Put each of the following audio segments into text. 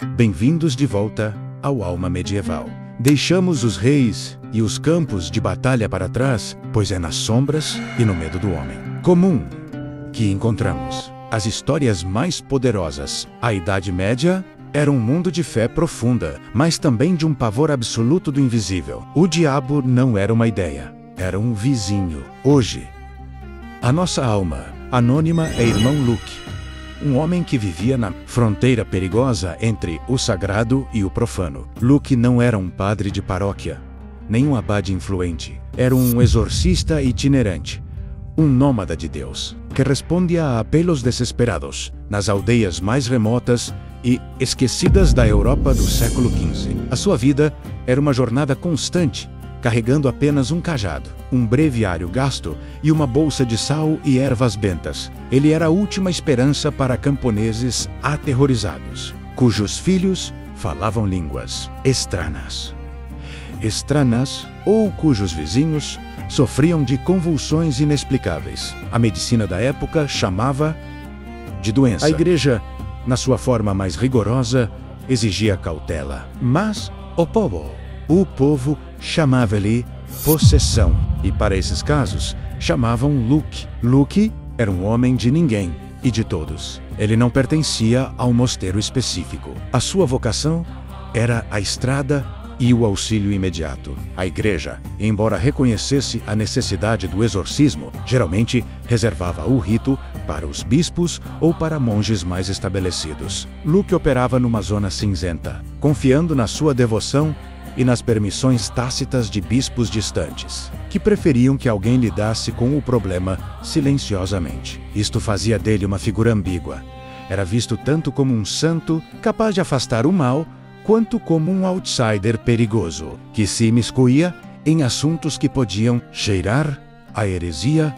Bem-vindos de volta ao Alma Medieval. Deixamos os reis e os campos de batalha para trás, pois é nas sombras e no medo do homem comum que encontramos as histórias mais poderosas. A Idade Média era um mundo de fé profunda, mas também de um pavor absoluto do invisível. O diabo não era uma ideia, era um vizinho. Hoje, a nossa alma anônima é irmão Luke, um homem que vivia na fronteira perigosa entre o sagrado e o profano. Luke não era um padre de paróquia, nem um abade influente. Era um exorcista itinerante, um nômada de Deus, que respondia a apelos desesperados nas aldeias mais remotas e esquecidas da Europa do século XV. A sua vida era uma jornada constante, carregando apenas um cajado, um breviário gasto e uma bolsa de sal e ervas bentas. Ele era a última esperança para camponeses aterrorizados, cujos filhos falavam línguas estranas, ou cujos vizinhos sofriam de convulsões inexplicáveis. A medicina da época chamava de doença. A igreja, na sua forma mais rigorosa, exigia cautela. Mas o povo chamava-lhe possessão. E para esses casos, chamavam Luke. Luke era um homem de ninguém e de todos. Ele não pertencia a um mosteiro específico. A sua vocação era a estrada e o auxílio imediato. A igreja, embora reconhecesse a necessidade do exorcismo, geralmente reservava o rito para os bispos ou para monges mais estabelecidos. Luke operava numa zona cinzenta, confiando na sua devoção e nas permissões tácitas de bispos distantes, que preferiam que alguém lidasse com o problema silenciosamente. Isto fazia dele uma figura ambígua. Era visto tanto como um santo capaz de afastar o mal, quanto como um outsider perigoso, que se imiscuía em assuntos que podiam cheirar a heresia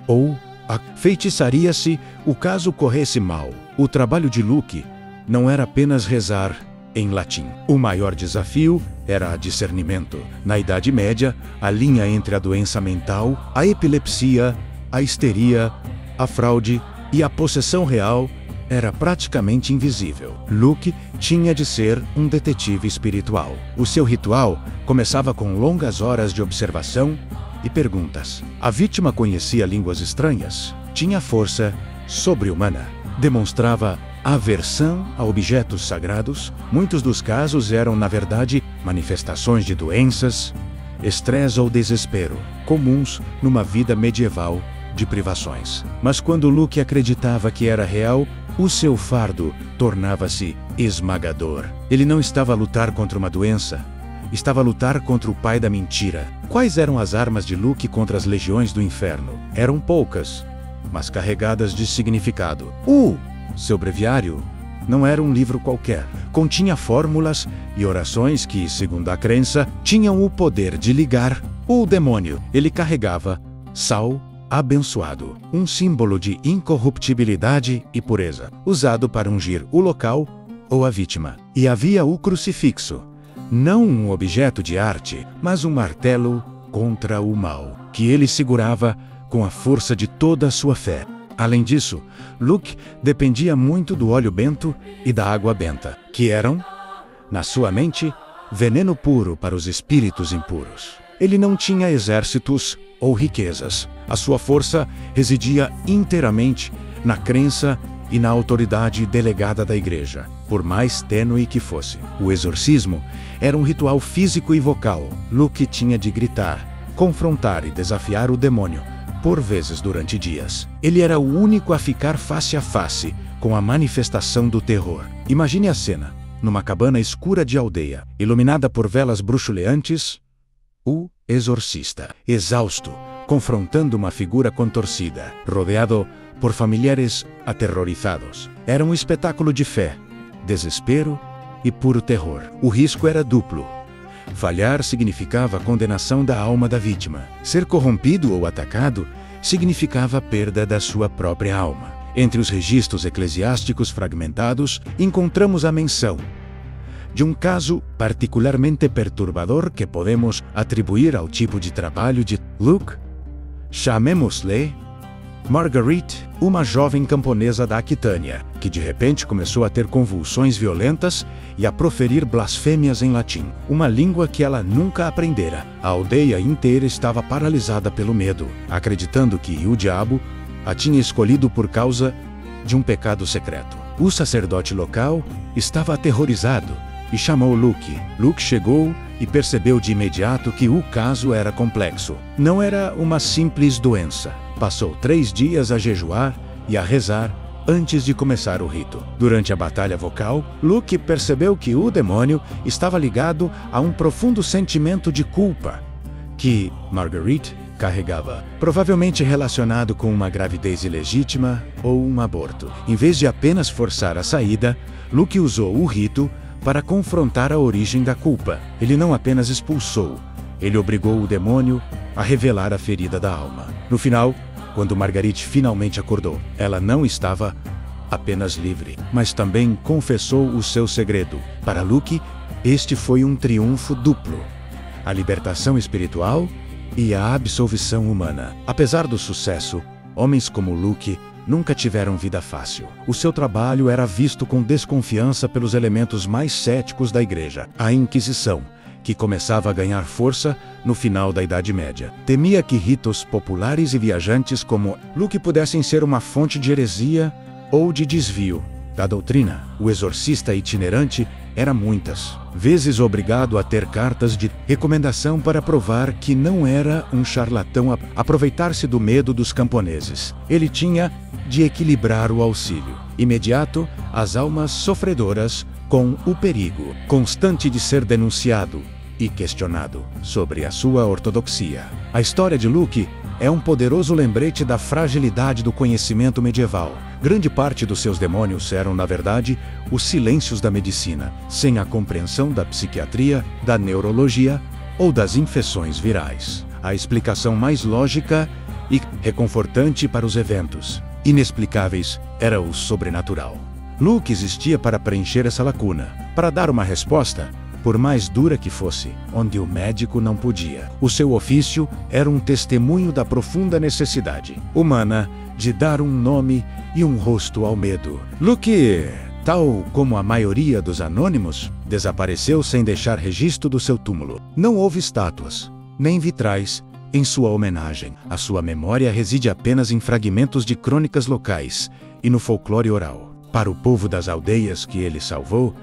ou a feitiçaria se o caso corresse mal. O trabalho de Luke não era apenas rezar em latim. O maior desafio era discernimento. Na Idade Média, a linha entre a doença mental, a epilepsia, a histeria, a fraude e a possessão real era praticamente invisível. Luke tinha de ser um detetive espiritual. O seu ritual começava com longas horas de observação e perguntas. A vítima conhecia línguas estranhas, tinha força sobre-humana, demonstrava aversão a objetos sagrados. Muitos dos casos eram, na verdade, manifestações de doenças, estresse ou desespero, comuns numa vida medieval de privações. Mas quando Luke acreditava que era real, o seu fardo tornava-se esmagador. Ele não estava a lutar contra uma doença, estava a lutar contra o pai da mentira. Quais eram as armas de Luke contra as legiões do inferno? Eram poucas, mas carregadas de significado. Seu breviário não era um livro qualquer. Continha fórmulas e orações que, segundo a crença, tinham o poder de ligar o demônio. Ele carregava sal abençoado, um símbolo de incorruptibilidade e pureza, usado para ungir o local ou a vítima. E havia o crucifixo, não um objeto de arte, mas um martelo contra o mal, que ele segurava com a força de toda a sua fé. Além disso, Luke dependia muito do óleo bento e da água benta, que eram, na sua mente, veneno puro para os espíritos impuros. Ele não tinha exércitos ou riquezas. A sua força residia inteiramente na crença e na autoridade delegada da igreja, por mais tênue que fosse. O exorcismo era um ritual físico e vocal. Luke tinha de gritar, confrontar e desafiar o demônio, por vezes durante dias. Ele era o único a ficar face a face com a manifestação do terror. Imagine a cena, numa cabana escura de aldeia, iluminada por velas bruxuleantes, o exorcista, exausto, confrontando uma figura contorcida, rodeado por familiares aterrorizados. Era um espetáculo de fé, desespero e puro terror. O risco era duplo. Falhar significava a condenação da alma da vítima. Ser corrompido ou atacado significava a perda da sua própria alma. Entre os registros eclesiásticos fragmentados, encontramos a menção de um caso particularmente perturbador que podemos atribuir ao tipo de trabalho de Luke. Chamemos-lhe Marguerite, uma jovem camponesa da Aquitânia, que de repente começou a ter convulsões violentas e a proferir blasfêmias em latim, uma língua que ela nunca aprendera. A aldeia inteira estava paralisada pelo medo, acreditando que o diabo a tinha escolhido por causa de um pecado secreto. O sacerdote local estava aterrorizado e chamou Luke. Luke chegou e percebeu de imediato que o caso era complexo. Não era uma simples doença. Passou 3 dias a jejuar e a rezar antes de começar o rito. Durante a batalha vocal, Luke percebeu que o demônio estava ligado a um profundo sentimento de culpa que Marguerite carregava, provavelmente relacionado com uma gravidez ilegítima ou um aborto. Em vez de apenas forçar a saída, Luke usou o rito para confrontar a origem da culpa. Ele não apenas expulsou, ele obrigou o demônio a revelar a ferida da alma. No final, quando Marguerite finalmente acordou, ela não estava apenas livre, mas também confessou o seu segredo. Para Luke, este foi um triunfo duplo: a libertação espiritual e a absolvição humana. Apesar do sucesso, homens como Luke nunca tiveram vida fácil. O seu trabalho era visto com desconfiança pelos elementos mais céticos da Igreja. A Inquisição, que começava a ganhar força no final da Idade Média, temia que ritos populares e viajantes como Luke pudessem ser uma fonte de heresia ou de desvio da doutrina. O exorcista itinerante era muitas vezes obrigado a ter cartas de recomendação para provar que não era um charlatão a aproveitar-se do medo dos camponeses. Ele tinha de equilibrar o auxílio imediato às almas sofredoras com o perigo constante de ser denunciado e questionado sobre a sua ortodoxia. A história de Luke é um poderoso lembrete da fragilidade do conhecimento medieval. Grande parte dos seus demônios eram, na verdade, os silêncios da medicina, sem a compreensão da psiquiatria, da neurologia ou das infecções virais. A explicação mais lógica e reconfortante para os eventos inexplicáveis era o sobrenatural. Luke existia para preencher essa lacuna, para dar uma resposta, por mais dura que fosse, onde o médico não podia. O seu ofício era um testemunho da profunda necessidade humana de dar um nome e um rosto ao medo. Luke, tal como a maioria dos anônimos, desapareceu sem deixar registro do seu túmulo. Não houve estátuas, nem vitrais em sua homenagem. A sua memória reside apenas em fragmentos de crônicas locais e no folclore oral. Para o povo das aldeias que ele salvou,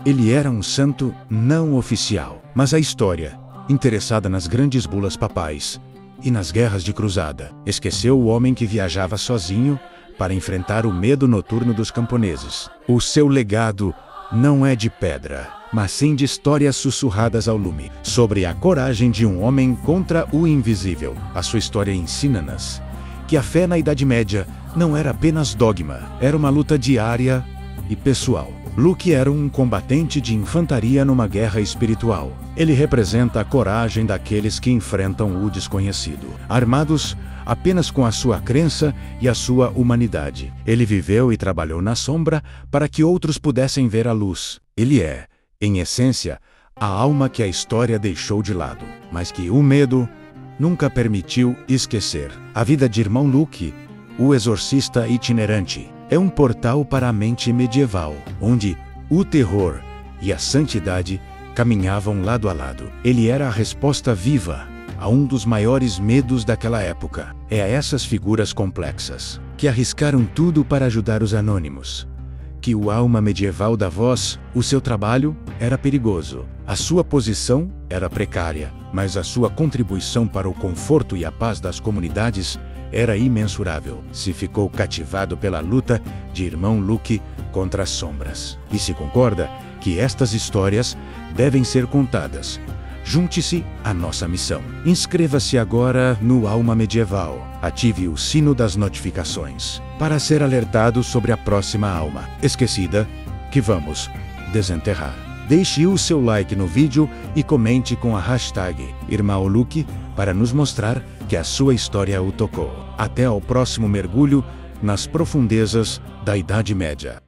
ele era um santo não oficial. Mas a história, interessada nas grandes bulas papais e nas guerras de cruzada, esqueceu o homem que viajava sozinho para enfrentar o medo noturno dos camponeses. O seu legado não é de pedra, mas sim de histórias sussurradas ao lume, sobre a coragem de um homem contra o invisível. A sua história ensina-nos que a fé na Idade Média não era apenas dogma, era uma luta diária e pessoal. Luke era um combatente de infantaria numa guerra espiritual. Ele representa a coragem daqueles que enfrentam o desconhecido, armados apenas com a sua crença e a sua humanidade. Ele viveu e trabalhou na sombra para que outros pudessem ver a luz. Ele é, em essência, a alma que a história deixou de lado, mas que o medo nunca permitiu esquecer. A vida de irmão Luke, o exorcista itinerante, é um portal para a mente medieval, onde o terror e a santidade caminhavam lado a lado. Ele era a resposta viva a um dos maiores medos daquela época. É a essas figuras complexas, que arriscaram tudo para ajudar os anônimos, que o alma medieval dá voz. O seu trabalho era perigoso, a sua posição era precária, mas a sua contribuição para o conforto e a paz das comunidades era imensurável. Se ficou cativado pela luta de irmão Luke contra as sombras. E se concorda que estas histórias devem ser contadas, junte-se à nossa missão. Inscreva-se agora no Alma Medieval. Ative o sino das notificações para ser alertado sobre a próxima alma esquecida que vamos desenterrar. Deixe o seu like no vídeo e comente com a hashtag Irmão Luke para nos mostrar que a sua história o tocou. Até ao próximo mergulho nas profundezas da Idade Média.